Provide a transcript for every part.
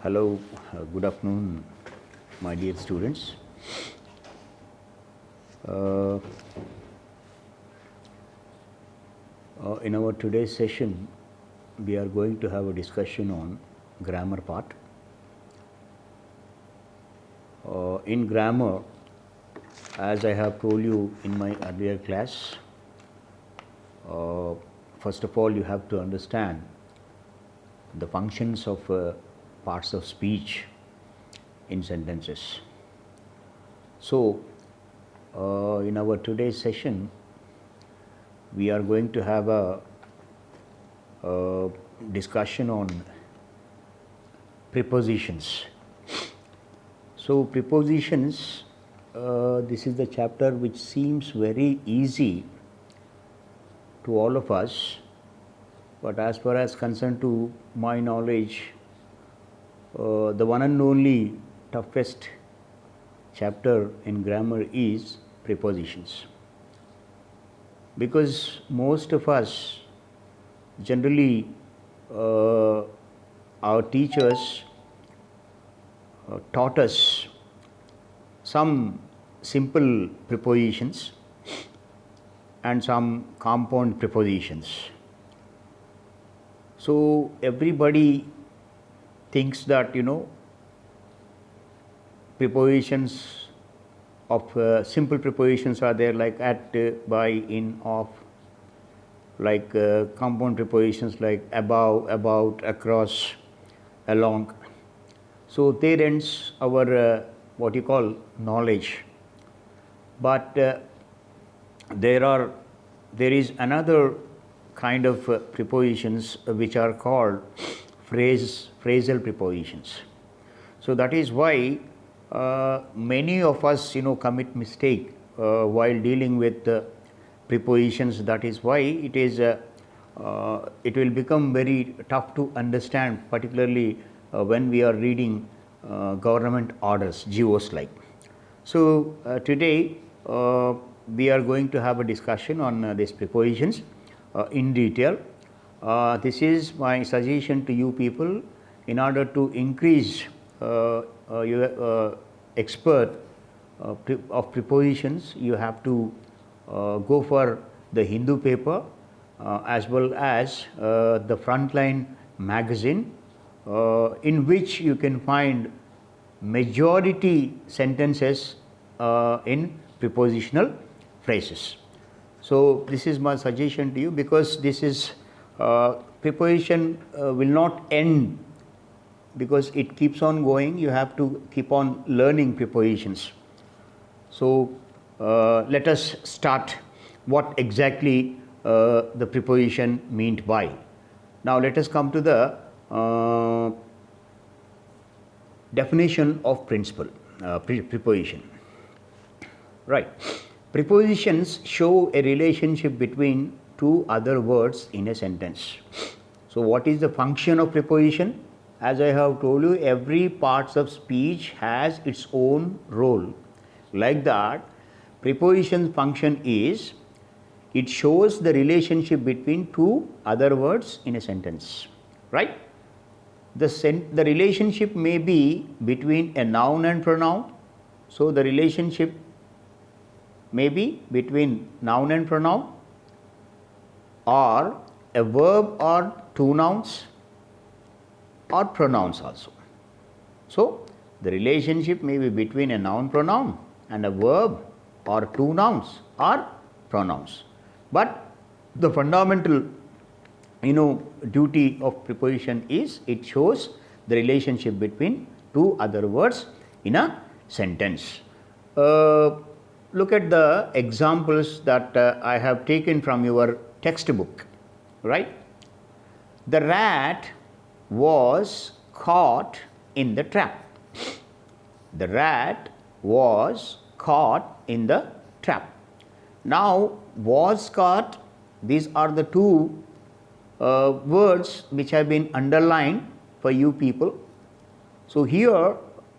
Hello, good afternoon, my dear students. Uh, in our today's session, we are going to have a discussion on grammar part. In grammar, as I have told you in my earlier class, first of all, you have to understand the functions of parts of speech in sentences. So, in our today's session, we are going to have a discussion on prepositions. So, prepositions, this is the chapter which seems very easy to all of us, but as far as concerned to my knowledge, the one and only toughest chapter in grammar is prepositions, because most of us generally our teachers taught us some simple prepositions and some compound prepositions. So everybody thinks that prepositions of simple prepositions are there, like at, by, in, of, like compound prepositions like above, about, across, along. So there ends our what you call knowledge. But there is another kind of prepositions which are called phrasal prepositions. So that is why many of us commit mistake while dealing with prepositions. That is why it will become very tough to understand, particularly when we are reading government orders, GOs like. So today we are going to have a discussion on these prepositions in detail. This is my suggestion to you people. In order to increase your expert of prepositions, you have to go for the Hindu paper as well as the Frontline magazine, in which you can find majority sentences in prepositional phrases. So this is my suggestion to you, because this is preposition will not end, because it keeps on going. You have to keep on learning prepositions. So let us start what exactly the preposition meant by. Now let us come to the definition of principle, preposition. Right. Prepositions show a relationship between two other words in a sentence. So what is the function of preposition? As I have told you, every parts of speech has its own role. Like that, preposition function is, it shows the relationship between two other words in a sentence. Right? The relationship may be between a noun and pronoun. So the relationship may be between noun and pronoun, or a verb or two nouns, or pronouns also. So the relationship may be between a noun pronoun and a verb or two nouns or pronouns. But the fundamental duty of preposition is, it shows the relationship between two other words in a sentence. Look at the examples that I have taken from your textbook. Right? The rat was caught in the trap. The rat was caught in the trap. Now, was caught, these are the two words which have been underlined for you people. So here,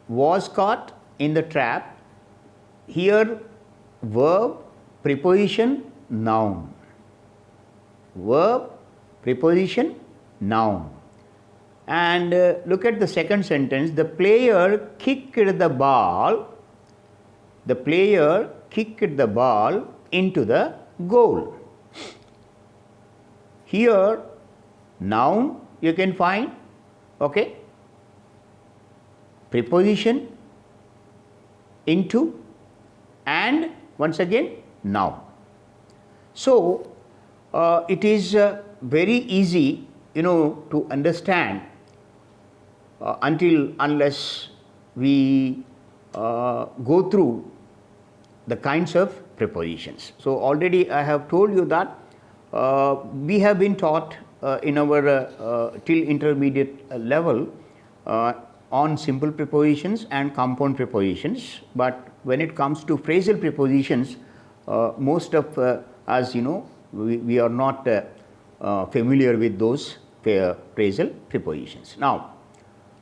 was caught in the trap. Here, verb, preposition, noun. Verb, preposition, noun. And look at the second sentence. The player kicked the ball. The player kicked the ball into the goal. Here, noun you can find, okay, preposition, into, and once again noun. So it is very easy, to understand unless we go through the kinds of prepositions. So already I have told you that we have been taught in our till intermediate level on simple prepositions and compound prepositions, but when it comes to phrasal prepositions, most of us, we are not familiar with those phrasal prepositions. Now,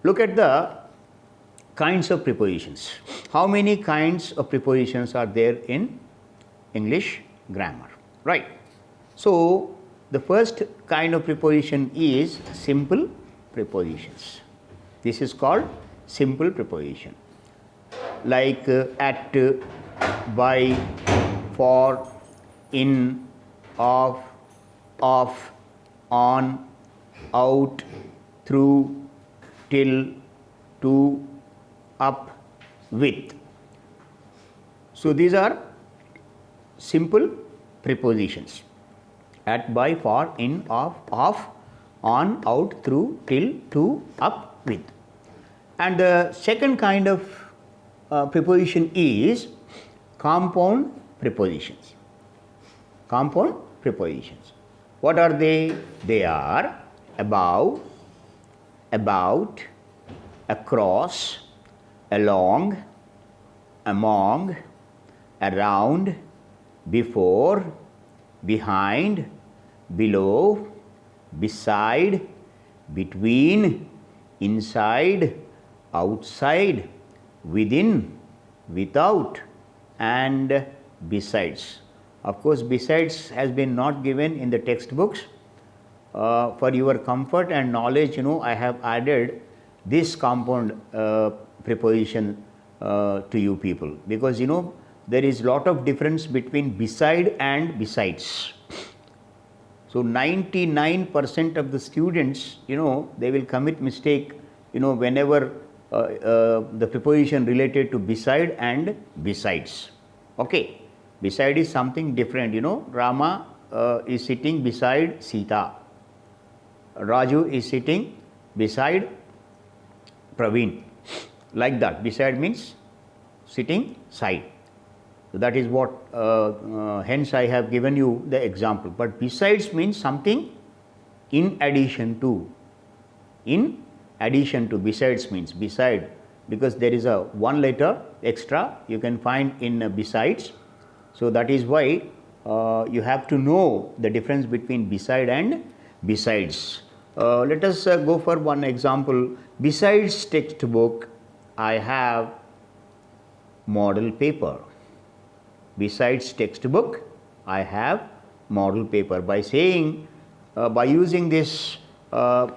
look at the kinds of prepositions. How many kinds of prepositions are there in English grammar? Right. So, the first kind of preposition is simple prepositions. This is called simple preposition. Like at, by, for, in, of, on, out, through, till, to, up, with. So these are simple prepositions. At, by, for, in, of, on, out, through, till, to, up, with. And the second kind of preposition is compound prepositions. Compound prepositions. What are they? They are above, about, across, along, among, around, before, behind, below, beside, between, inside, outside, within, without, and besides. Of course, besides has been not given in the textbooks. For your comfort and knowledge, I have added this compound preposition to you people, because there is lot of difference between beside and besides. So 99% of the students, they will commit mistake, whenever the preposition related to beside and besides. Okay, beside is something different, Rama is sitting beside Sita. Raju is sitting beside Praveen. Like that, beside means sitting side. So that is what, hence I have given you the example. But besides means something in addition to. In addition to, besides means beside, because there is a one letter extra you can find in besides. So that is why you have to know the difference between beside and besides. Let us go for one example. Besides textbook, I have model paper. Besides textbook, I have model paper. By saying, by using this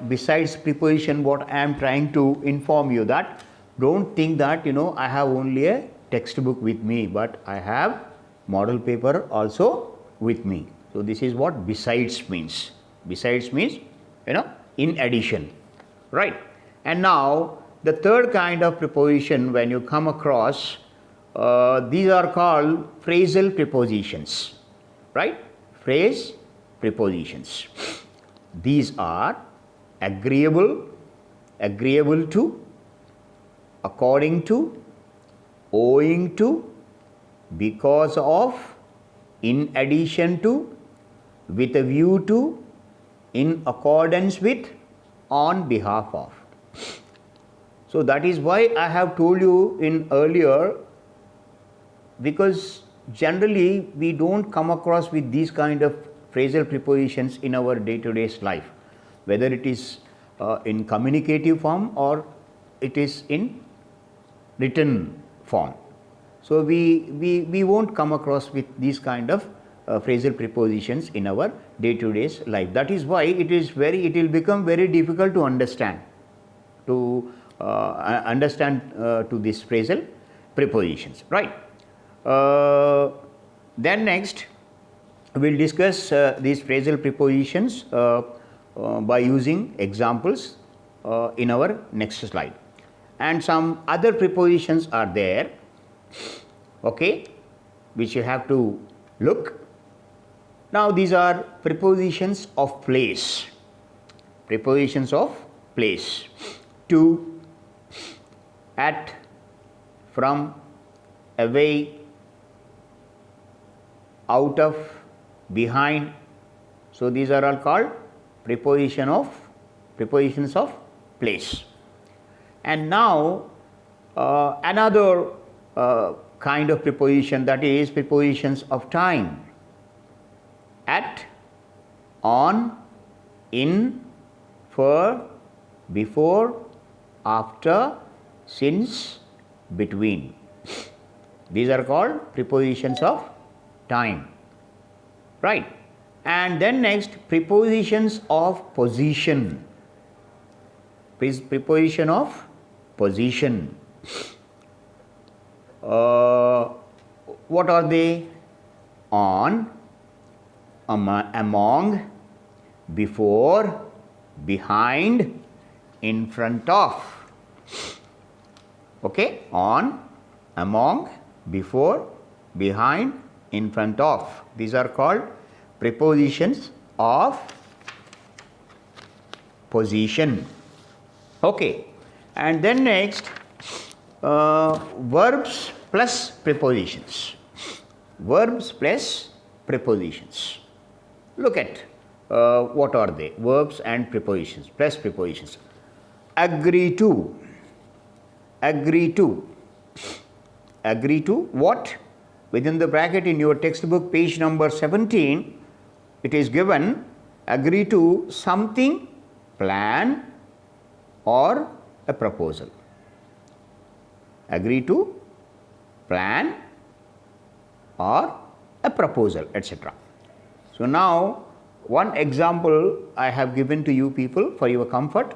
besides preposition, what I am trying to inform you that don't think that I have only a textbook with me, but I have model paper also with me. So this is what besides means. Besides means in addition, right? And now the third kind of preposition, when you come across, these are called phrasal prepositions, right? Phrase prepositions. These are agreeable, agreeable to, according to, owing to, because of, in addition to, with a view to, in accordance with, on behalf of. So that is why I have told you in earlier, because generally we don't come across with these kind of phrasal prepositions in our day-to-day life, whether it is in communicative form or it is in written form. So we won't come across with these kind of phrasal prepositions in our day-to-day life. That is why it will become very difficult to understand. to understand to these phrasal prepositions, right? Then next we will discuss these phrasal prepositions by using examples in our next slide, and some other prepositions are there, okay, which you have to look. Now these are prepositions of place, prepositions of place: to, at, from, away, out of, behind. So these are all called prepositions of place. And now another kind of preposition, that is prepositions of time: at, on, in, for, before, after, since, between. These are called prepositions of time, right? And then next, prepositions of position. Preposition of position. What are they? On, among, before, behind, in front of. Okay, on, among, before, behind, in front of. These are called prepositions of position. Okay, and then next, verbs plus prepositions. Verbs plus prepositions. Look at what are they? Verbs and prepositions plus prepositions. Agree to. Agree to. Agree to what? Within the bracket in your textbook, page number 17, it is given: agree to something, plan, or a proposal. Agree to plan or a proposal, etc. So now one example I have given to you people for your comfort.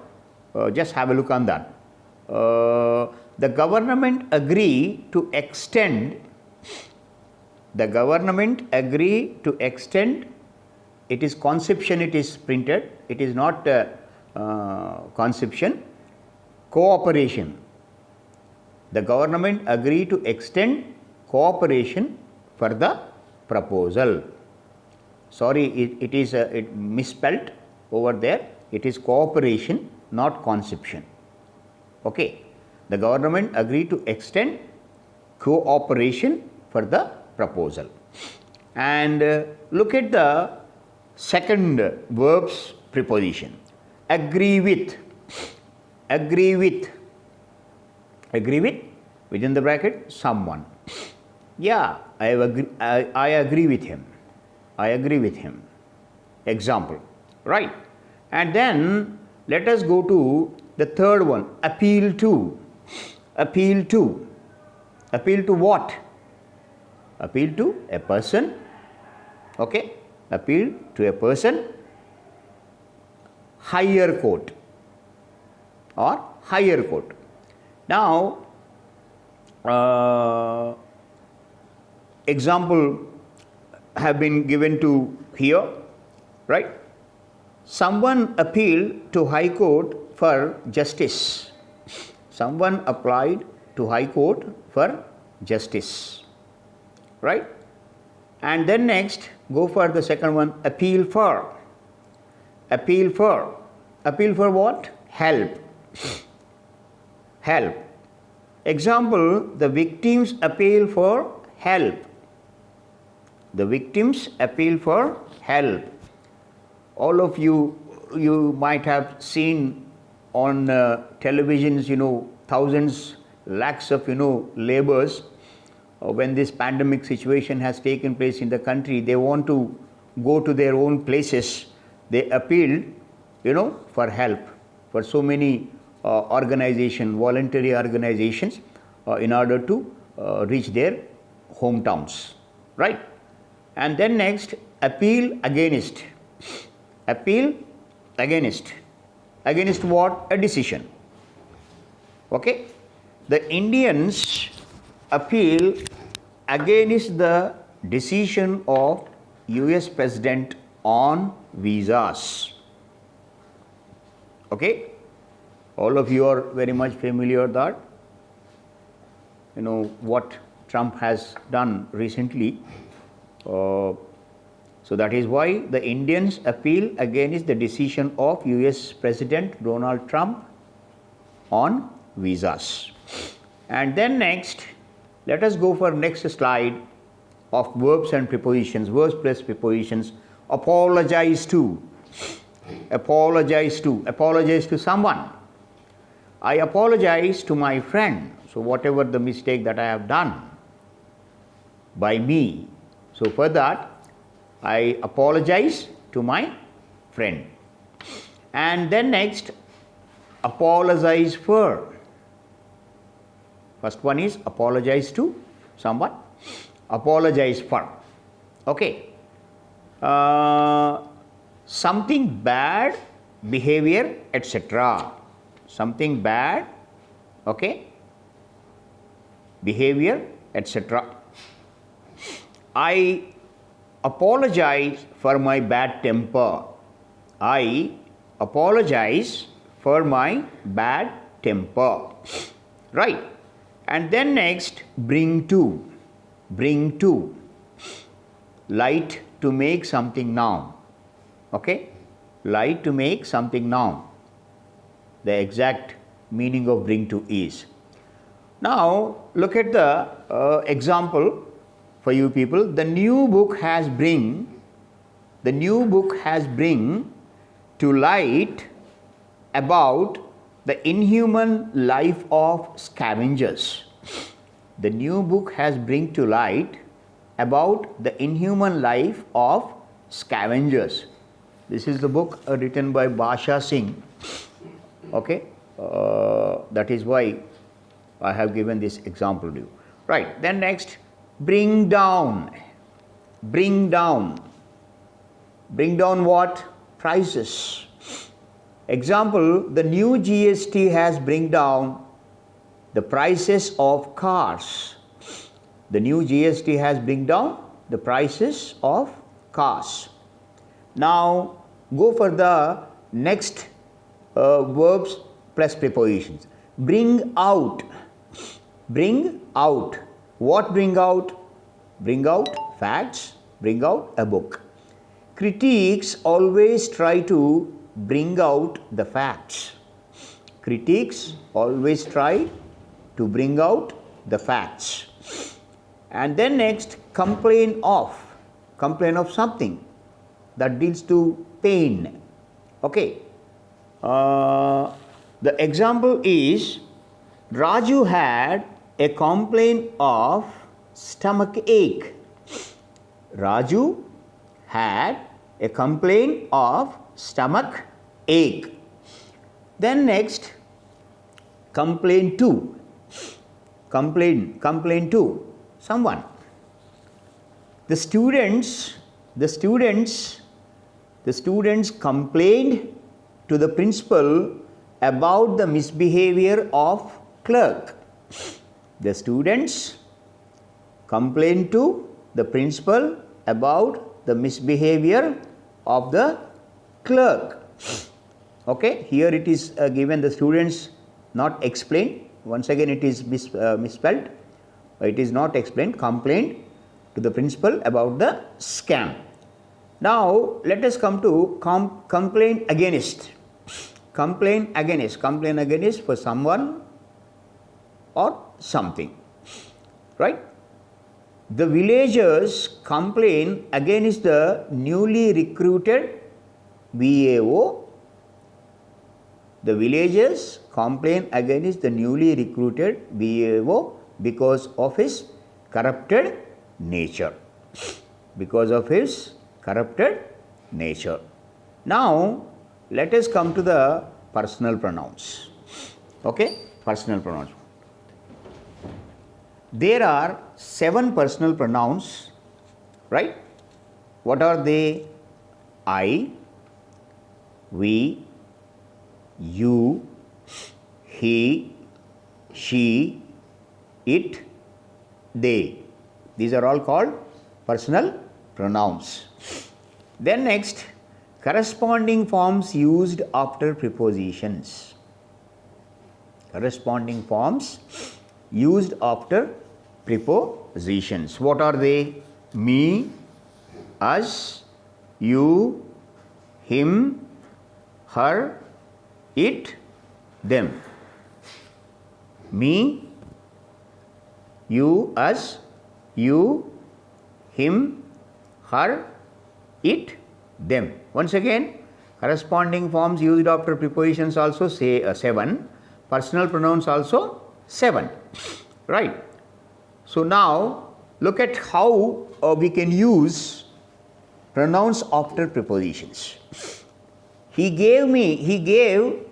Just have a look on that. The government agree to extend. The government agree to extend. It is conception, it is printed. It is not conception. Cooperation. The government agree to extend cooperation for the proposal. Sorry, it is it misspelt over there. It is cooperation, not conception. Okay. The government agree to extend cooperation for the proposal. And look at the second verbs preposition. Agree with. Agree with. Agree with, within the bracket, someone. Yeah, I agree with him. I agree with him. Example, right? And then let us go to the third one, appeal to. Appeal to. Appeal to what? Appeal to a person. Okay? Appeal to a person. Higher court or higher court. Now, example have been given to here, right? Someone appealed to High Court for justice. Someone applied to High Court for justice, right? And then next, go for the second one, appeal for. Appeal for. Appeal for what? Help. Help. Example, the victims appeal for help. The victims appeal for help. All of you might have seen on televisions, thousands, lakhs of, laborers. When this pandemic situation has taken place in the country, they want to go to their own places. They appealed, for help, for so many organizations, voluntary organizations, in order to reach their hometowns, right? And then next, appeal against. Appeal against. Against what? A decision. Okay? The Indians appeal against the decision of US President on visas. Okay? All of you are very much familiar that what Trump has done recently. So that is why the Indians appeal against the decision of US President Donald Trump on visas. And then next, let us go for next slide of verbs and prepositions, verbs plus prepositions. Apologize to, apologize to someone. I apologize to my friend. So whatever the mistake that I have done by me, so for that I apologize to my friend. And then next, apologize for. First one is apologize to someone, apologize for. Okay. Something bad behavior, etc. Something bad, okay, behavior, etc. I apologize for my bad temper. I apologize for my bad temper. Right. And then next, bring to. Bring to. Light to make something noun. Okay. Light to make something noun. The exact meaning of bring to is. Now look at the example for you people. The new book has bring to light about the inhuman life of scavengers. The new book has bring to light about the inhuman life of scavengers. This is the book written by Basha Singh. Okay, that is why I have given this example to you. Right, then next, bring down. Bring down. Bring down what? Prices. Example, the new GST has bring down the prices of cars. The new GST has bring down the prices of cars. Now go for the next verbs plus prepositions. Bring out. Bring out. What bring out? Bring out facts, bring out a book. Critics always try to bring out the facts. Critics always try to bring out the facts. And then next, complain of. Complain of something that deals to pain. Okay. The example is, Raju had a complaint of stomach ache. Raju had a complaint of stomach ache. Then next, complain to. Complain to someone. The students complained to the principal about the misbehavior of clerk. The students complained to the principal about the misbehavior of the clerk. Okay, here it is given the students not explained. Once again it is misspelled. It is not explained. Complained to the principal about the scam. Now let us come to complain against. Complain against. Complain against for someone or something. Right? The villagers complain against the newly recruited VAO. The villagers complain against the newly recruited VAO because of his corrupted nature. Because of his corrupted nature. Now let us come to the personal pronouns. Okay, personal pronouns. There are 7 personal pronouns, right? What are they? I, we, you, he, she, it, they. These are all called personal pronouns. Then next, corresponding forms used after prepositions. Corresponding forms used after prepositions. What are they? Me, us, you, him, her, it, them. Me, you, us, you, him, her, it, them. Once again, corresponding forms used after prepositions also say 7. Personal pronouns also 7. Right. So now look at how we can use pronouns after prepositions. He gave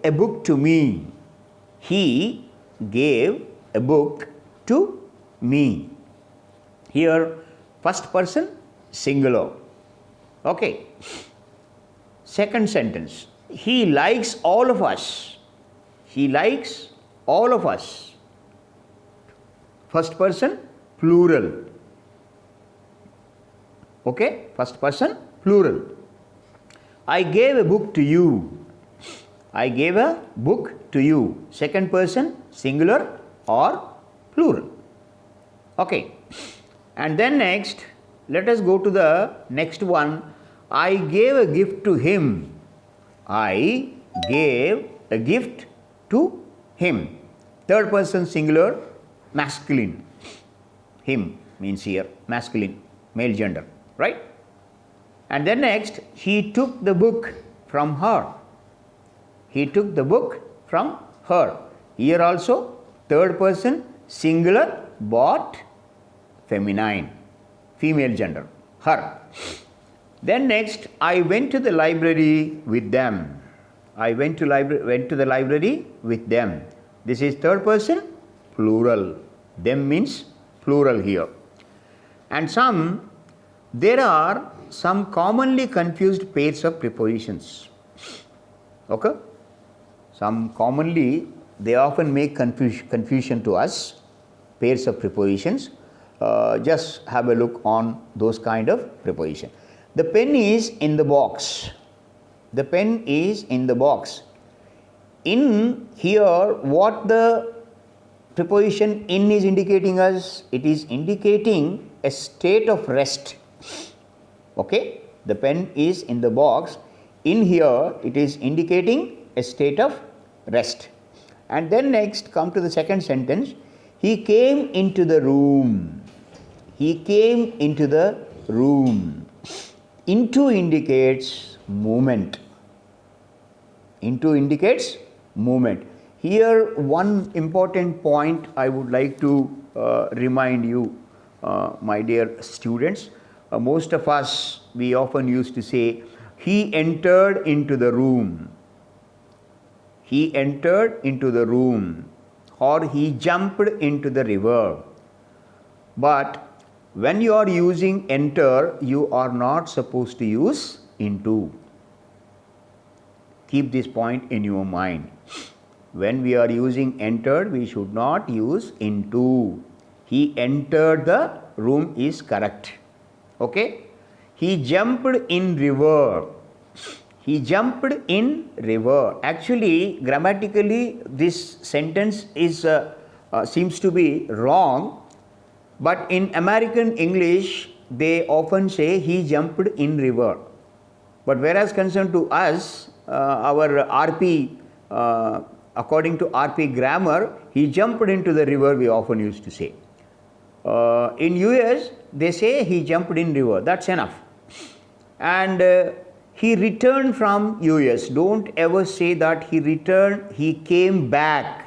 a book to me. He gave a book to me. Here, first person, singular. Okay. Second sentence, he likes all of us. He likes all of us. First person, plural. Okay, first person, plural. I gave a book to you. I gave a book to you. Second person, singular or plural. Okay. And then next, let us go to the next one. I gave a gift to him. I gave a gift to him. Third person, singular, masculine. Him means here masculine, male gender, right? And then next, he took the book from her. He took the book from her. Here also, third person, singular, but feminine, female gender, her. Then next, I went to the library with them. I went to the library with them. This is third person, plural. Them means plural here. And there are some commonly confused pairs of prepositions. Okay? They often make confusion to us, pairs of prepositions. Just have a look on those kind of preposition. The pen is in the box. The pen is in the box. In here, what the preposition in is indicating us? It is indicating a state of rest. Okay? The pen is in the box. In here, it is indicating a state of rest. And then next, come to the second sentence. He came into the room. He came into the room. Into indicates movement. Into indicates movement. Here, one important point I would like to remind you, my dear students. Most of us, we often used to say, he entered into the room. He entered into the room, or he jumped into the river. But when you are using enter, you are not supposed to use into. Keep this point in your mind. When we are using entered, we should not use into. He entered the room is correct. Okay? He jumped in river. He jumped in river. Actually, grammatically, this sentence is seems to be wrong. But in American English, they often say he jumped in river. But whereas concerned to us, our RP, according to RP grammar, he jumped into the river, we often used to say. In US, they say he jumped in river. That's enough. And he returned from US. Don't ever say that he returned, he came back.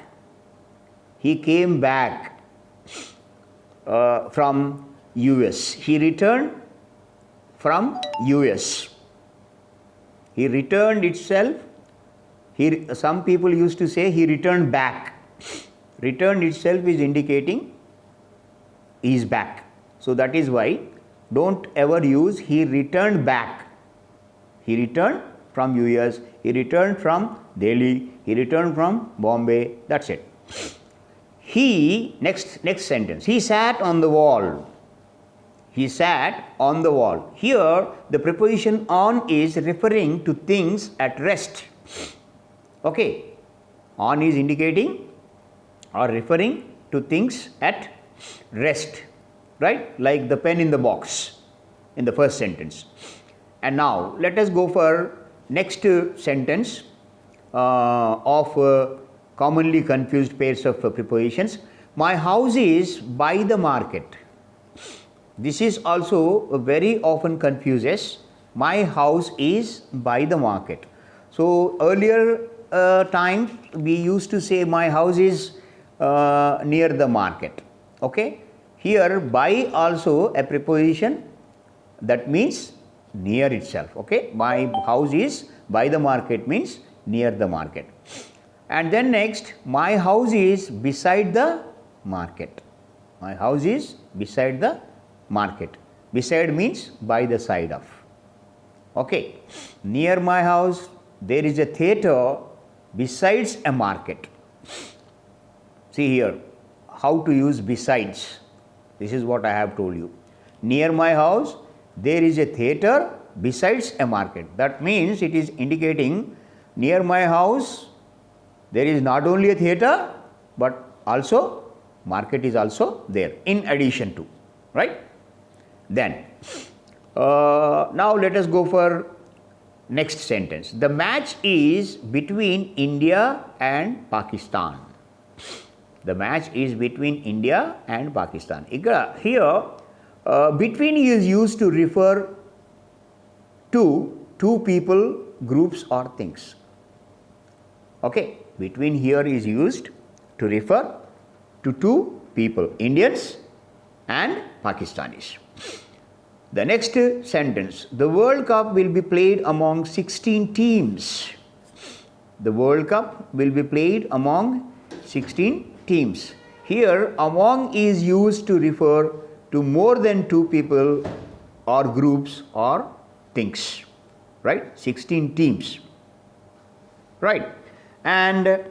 He came back. From US. He returned from US. He returned itself. Some people used to say he returned back. Returned itself is indicating he is back. So that is why don't ever use he returned back. He returned from US. He returned from Delhi. He returned from Bombay. That's it. next sentence, he sat on the wall. He sat on the wall. Here, the preposition on is referring to things at rest. Okay. On is indicating or referring to things at rest, right? Like the pen in the box in the first sentence. And now, let us go for next sentence of commonly confused pairs of prepositions. My house is by the market. This is also very often confuses. My house is by the market. So earlier times we used to say my house is near the market. Okay. Here by also a preposition that means near itself. Okay. My house is by the market means near the market. And then next, my house is beside the market. My house is beside the market. Beside means by the side of. Okay. Near my house there is a theatre besides a market. See here how to use besides. This is what I have told you. Near my house there is a theatre besides a market. That means it is indicating near my house there is not only a theatre but also market is also there in addition to, right? Then now let us go for next sentence. The match is between India and Pakistan. The match is between India and Pakistan. Here between is used to refer to two people, groups or things. Okay. Between here is used to refer to two people, Indians and Pakistanis. The next sentence, the World Cup will be played among 16 teams. The World Cup will be played among 16 teams. Here, among is used to refer to more than two people or groups or things, right? 16 teams, right? And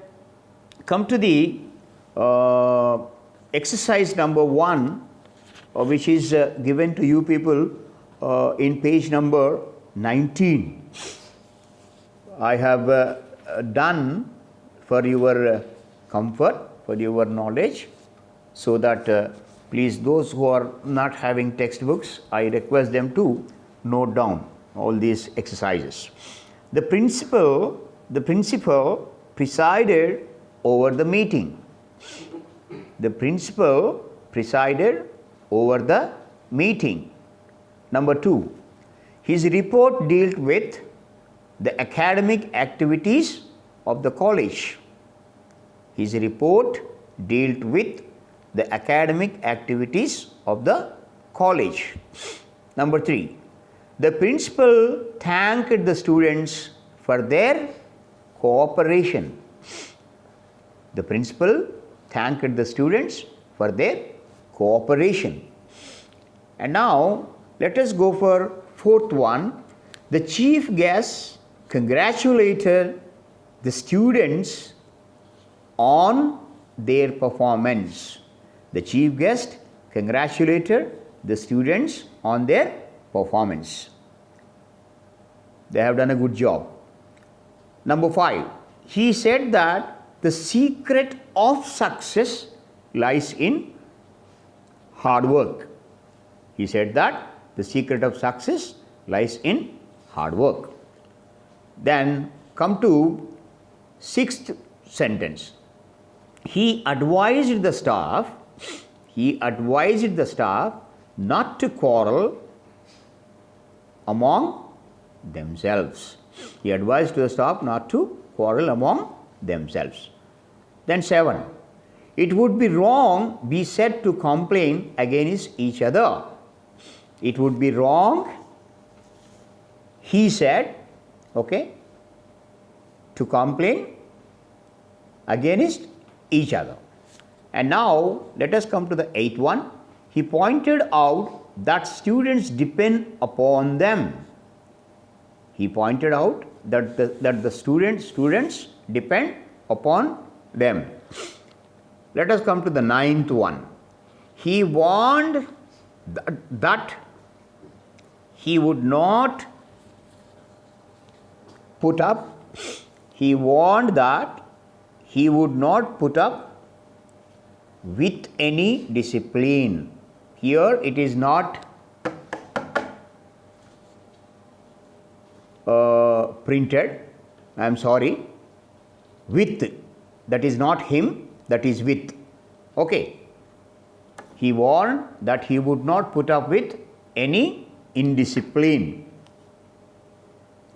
come to the exercise number 1, which is given to you people in page number 19. I have done for your comfort, for your knowledge, so that please those who are not having textbooks, I request them to note down all these exercises. The principal presided over the meeting. The principal presided over the meeting. Number 2, his report dealt with the academic activities of the college. His report dealt with the academic activities of the college. Number 3, the principal thanked the students for their cooperation. The principal thanked the students for their cooperation. And now let us go for 4th one. The chief guest congratulated the students on their performance. The chief guest congratulated the students on their performance. They have done a good job. Number 5, he said that the secret of success lies in hard work. He said that the secret of success lies in hard work. Then come to 6th sentence. He advised the staff not to quarrel among themselves. He advised the staff not to quarrel among themselves. Then 7, it would be wrong, be said, to complain against each other. It would be wrong, he said, okay, to complain against each other. And now let us come to the 8th one. He pointed out that students depend upon them. He pointed out that the students depend upon them. let us come to the ninth one. He warned that he would not put up, he warned that he would not put up with any discipline. Here it is not printed, I am sorry, with, that is not him, that is with. Okay. He warned that he would not put up with any indiscipline.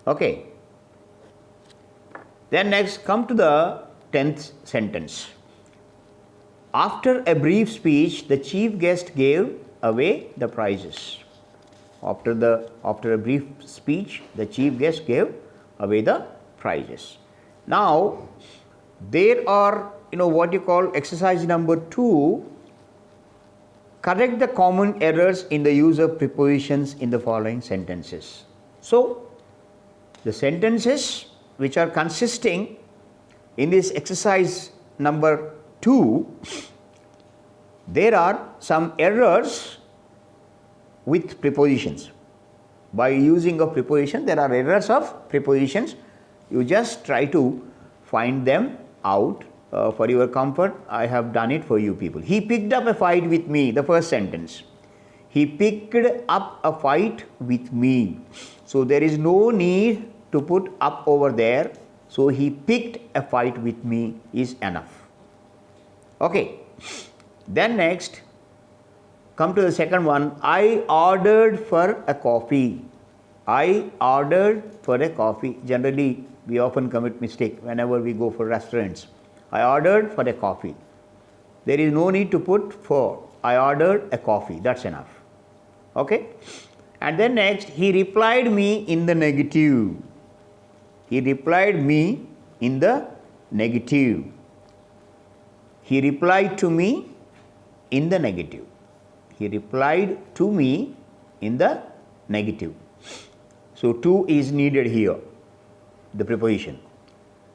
Okay. Then next, come to the 10th sentence. After a brief speech, the chief guest gave away the prizes. After a brief speech, the chief guest gave away the prizes. Now, there are, what you call exercise number 2. Correct the common errors in the use of prepositions in the following sentences. So, the sentences which are consisting in this exercise number 2, there are some errors with prepositions. By using of preposition, there are errors of prepositions. You just try to find them out. For your comfort, I have done it for you people. He picked up a fight with me, the first sentence. He picked up a fight with me. So there is no need to put up over there. So he picked a fight with me is enough. Okay. Then next, come to the second one. I ordered for a coffee. I ordered for a coffee. Generally, we often commit mistake whenever we go for restaurants. I ordered for a coffee. There is no need to put for. I ordered a coffee. That's enough. Okay. And then next, he replied me in the negative. He replied me in the negative. He replied to me in the negative. He replied to me in the negative. So, to is needed here, the preposition.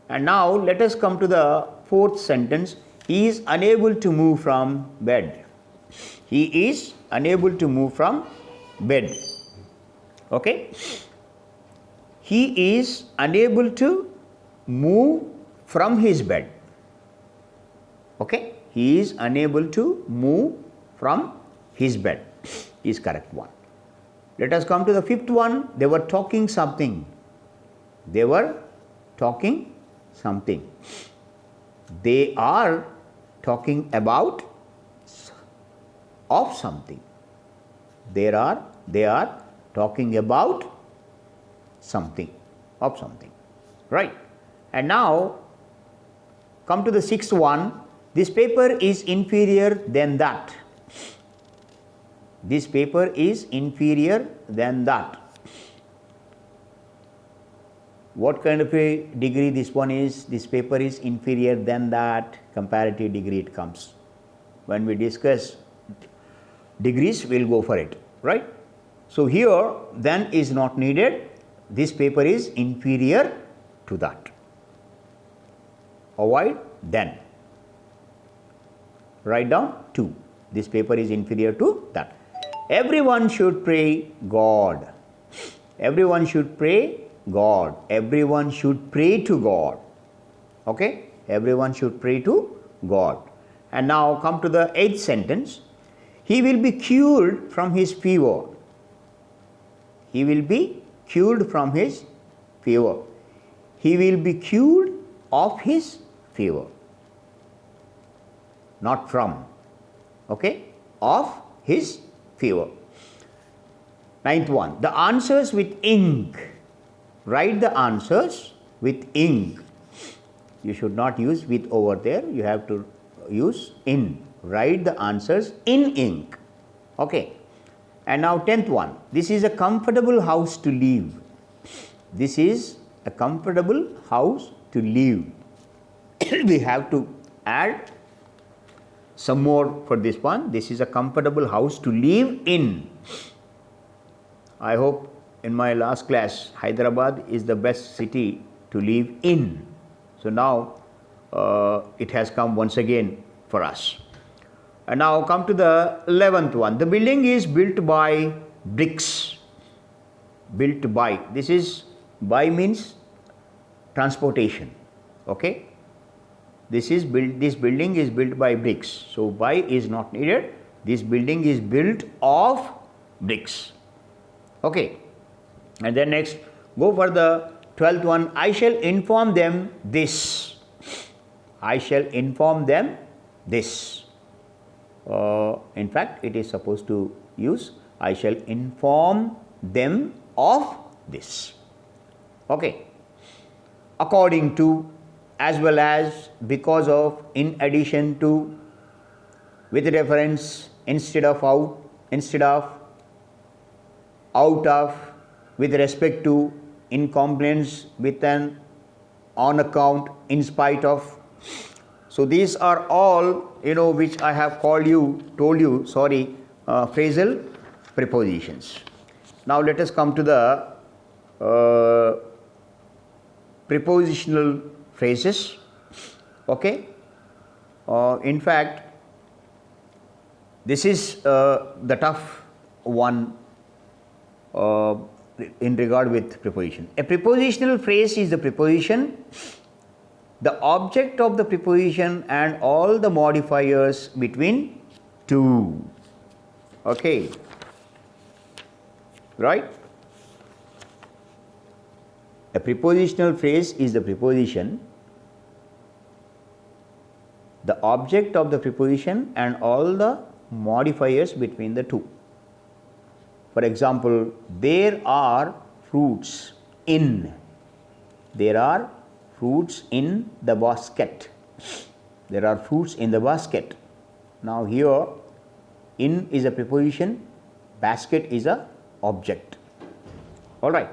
And now, let us come to the fourth sentence. He is unable to move from bed. He is unable to move from bed. Okay. He is unable to move from his bed. Okay. He is unable to move from his bed is correct one. Let us come to the fifth one. They were talking something. They were talking something. They are talking about of something. They are talking about something, of something. Right. And now come to the sixth one. This paper is inferior than that. This paper is inferior than that. What kind of a degree this one is? This paper is inferior than that. Comparative degree it comes. When we discuss degrees, we will go for it. Right. So, here then is not needed. This paper is inferior to that. Avoid then. Write down to. This paper is inferior to that. Everyone should pray God. Everyone should pray God. Everyone should pray to God. Okay. Everyone should pray to God. And now come to the eighth sentence. He will be cured from his fever. He will be cured from his fever. He will be cured of his fever. Not from. Okay. Of his fever. Ninth one. The answers with ink. Write the answers with ink. You should not use with over there. You have to use in. Write the answers in ink. Okay. And now 10th one. This is a comfortable house to live. This is a comfortable house to live. We have to add some more for this one. This is a comfortable house to live in. I hope in my last class, Hyderabad is the best city to live in. So now it has come once again for us. And now come to the 11th one. The building is built by bricks. Built by. This is by means transportation. Okay. This building is built by bricks. So by is not needed. This building is built of bricks. Okay. And then next, go for the 12th one. I shall inform them this. I shall inform them this. In fact, it is supposed to use I shall inform them of this. Okay. According to, as well as, because of, in addition to, with reference, instead of, out of, with respect to, in compliance with, an, on account, in spite of. So these are all, which I have told you, phrasal prepositions. Now let us come to the prepositional phrases. Okay. In fact, this is the tough one in regard with preposition. A prepositional phrase is the preposition, the object of the preposition, and all the modifiers between two. Okay. Right? A prepositional phrase is the preposition, the object of the preposition, and all the modifiers between the two. For example, there are fruits in. There are fruits in the basket. There are fruits in the basket. Now here, in is a preposition, basket is a object. All right.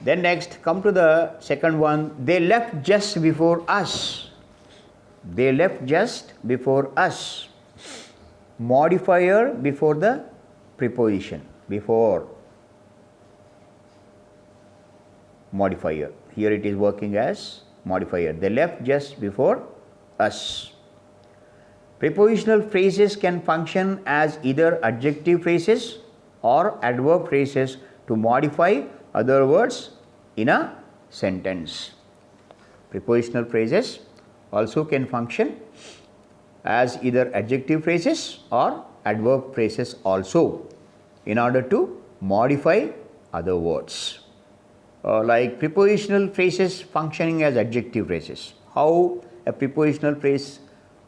Then next, come to the second one. They left just before us. They left just before us. Modifier before the preposition. Before modifier. Here it is working as modifier. They left just before us. Prepositional phrases can function as either adjective phrases or adverb phrases to modify other words in a sentence. Prepositional phrases also can function as either adjective phrases or adverb phrases also in order to modify other words. Like prepositional phrases functioning as adjective phrases. How a prepositional phrase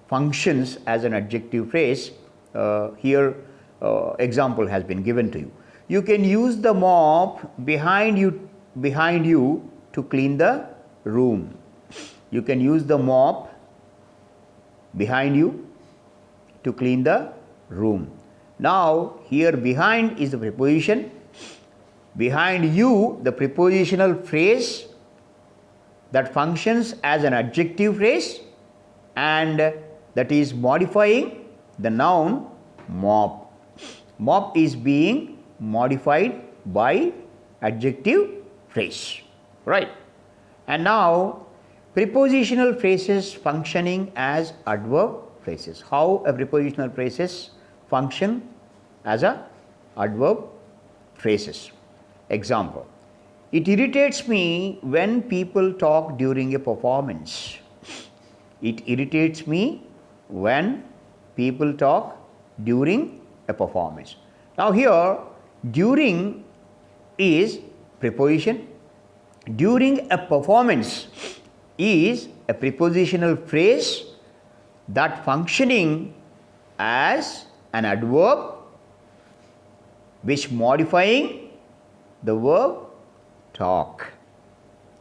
functions as an adjective phrase, here example has been given to you. You can use the mop behind you to clean the room. You can use the mop behind you to clean the room. Now here behind is the preposition. Behind you, the prepositional phrase that functions as an adjective phrase and that is modifying the noun mop. Mop is being modified by adjective phrase, right? And now prepositional phrases functioning as adverb phrases. How a prepositional phrases function as a adverb phrases. Example, it irritates me when people talk during a performance. It irritates me when people talk during a performance. Now here, during is preposition. During a performance is a prepositional phrase that functioning as an adverb which modifying the verb talk.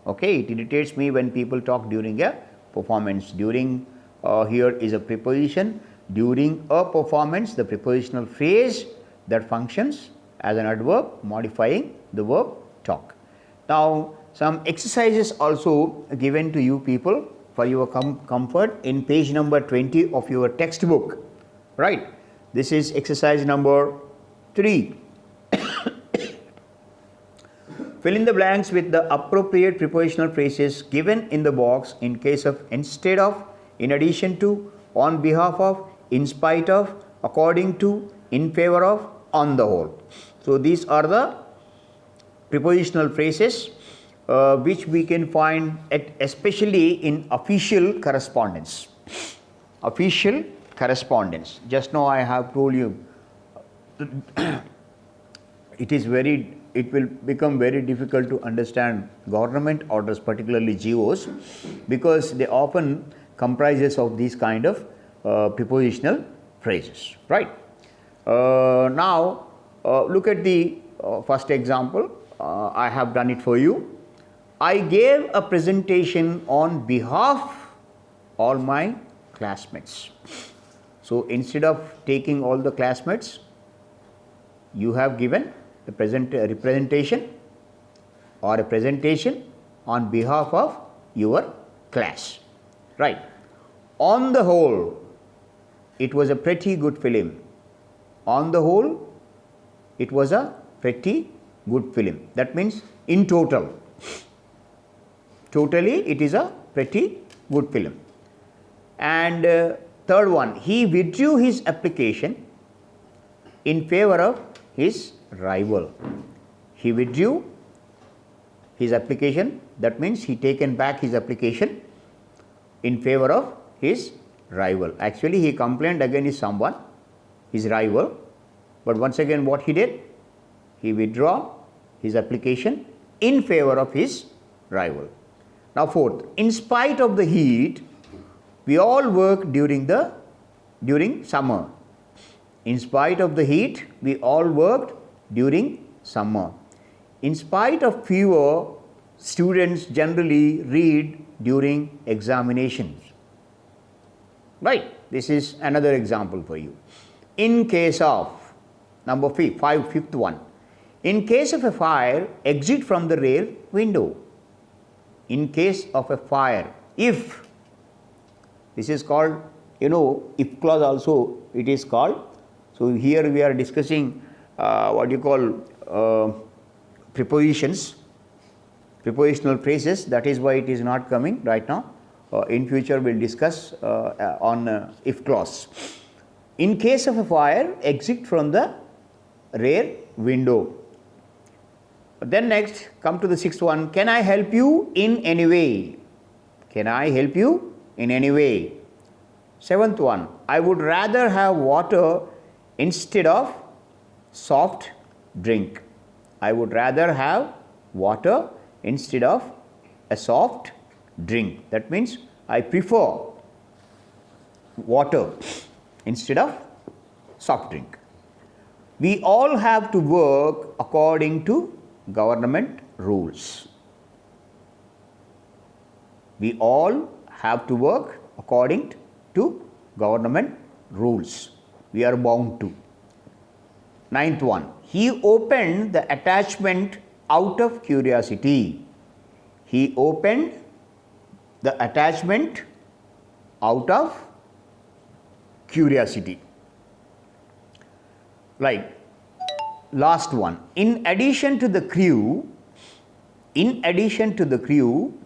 Okay, it irritates me when people talk during a performance. During here is a preposition. During a performance, the prepositional phrase that functions as an adverb modifying the verb talk. Now some exercises also given to you people for your comfort in page number 20 of your textbook, right? This is exercise number 3. Fill in the blanks with the appropriate prepositional phrases given in the box in case of, instead of, in addition to, on behalf of, in spite of, according to, in favor of, on the whole. So these are the prepositional phrases which we can find especially in official correspondence. Official correspondence. Just now I have told you it will become very difficult to understand government orders, particularly GOs, because they often comprises of these kind of prepositional phrases, right? Now look at the first example. I have done it for you. I gave a presentation on behalf all my classmates. So instead of taking all the classmates, you have given a representation or a presentation on behalf of your class, right? On the whole, it was a pretty good film. On the whole, it was a pretty good film. That means in total. Totally, it is a pretty good film. And third one, he withdrew his application in favor of his rival. He withdrew his application. That means he taken back his application in favor of his rival. Actually, he complained against someone, his rival. But once again, what he did? He withdrew his application in favor of his rival. Now fourth, in spite of the heat, we all work during summer. In spite of the heat, we all worked during summer. In spite of fever, students generally read during examinations. Right? This is another example for you. In case of, number fifth one. In case of a fire, exit from the rear window. In case of a fire, if, this is called, if clause also it is called. So here we are discussing what you call prepositions, prepositional phrases. That is why it is not coming right now. In future we will discuss on if clause. In case of a fire, exit from the rear window. Then next, come to the sixth one. Can I help you in any way? Can I help you in any way? Seventh one. I would rather have water instead of soft drink. I would rather have water instead of a soft drink. That means I prefer water instead of soft drink. We all have to work according to government rules. We all have to work according to government rules. We are bound to. Ninth one. He opened the attachment out of curiosity. He opened the attachment out of curiosity. Like last one. In addition to the crew,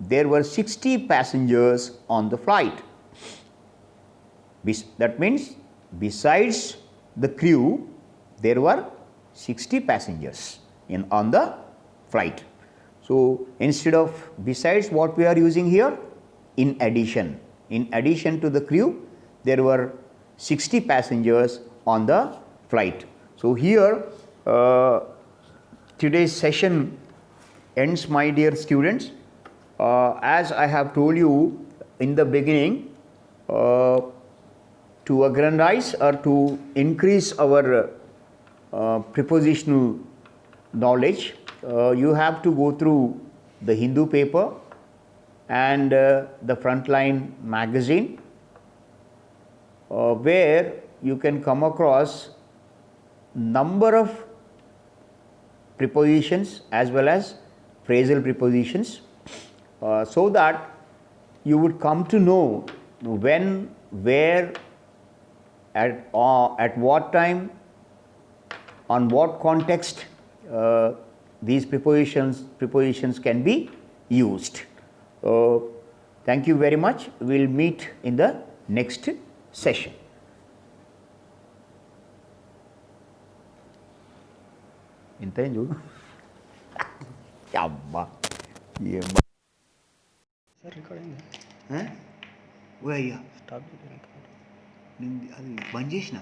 there were 60 passengers on the flight. That means besides the crew, there were 60 passengers on the flight. So instead of besides, what we are using here? In addition. In addition to the crew, there were 60 passengers on the flight. So here today's session ends, my dear students. As I have told you in the beginning, to aggrandize or to increase our prepositional knowledge, you have to go through the Hindu paper and the Frontline magazine, where you can come across number of prepositions as well as phrasal prepositions, so that you would come to know when, where, at what time, on what context these prepositions can be used. Thank you very much. We will meet in the next session. ఇంతేం చూడు అబ్బా ఏం sir record అయింది. ఓ అయ్యా stop చేయండి. నేను అది బంద్ చేసిన